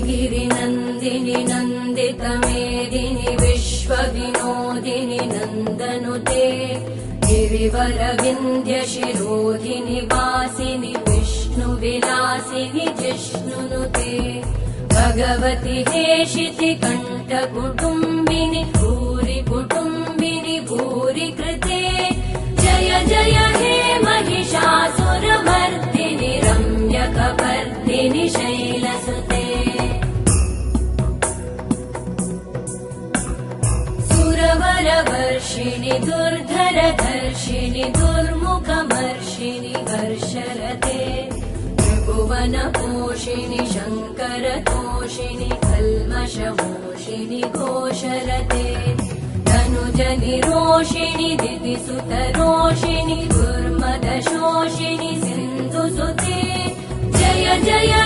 गिरिनन्दिनि नन्दितमेदिनि विश्वविनोदिनि नन्दनुते गिरिवरविन्ध्यशिरोधिनि वासिनि विष्णुविलासिनि जिष्णुनुते भगवति हेशिति कण्ठकुटुम्बिनि भूरि कुटुम्बिनि भूरि कृते जय जय हे महिषासुरमर्दिनि रम्यकपर्दिनि शैलसुते सुरवरवर्षिणि दुर्धरधर्षिणि दुर्मुखमर्षिणि हर्षरते त्रिभुवनपोषिणि शङ्करतोषिणि कल्मषमोषिणि घोषरते तनुजनिरोषिणि दितिसुतरोषिणि दुर्मदशोषिणि सिन्धुसुते जय जय हे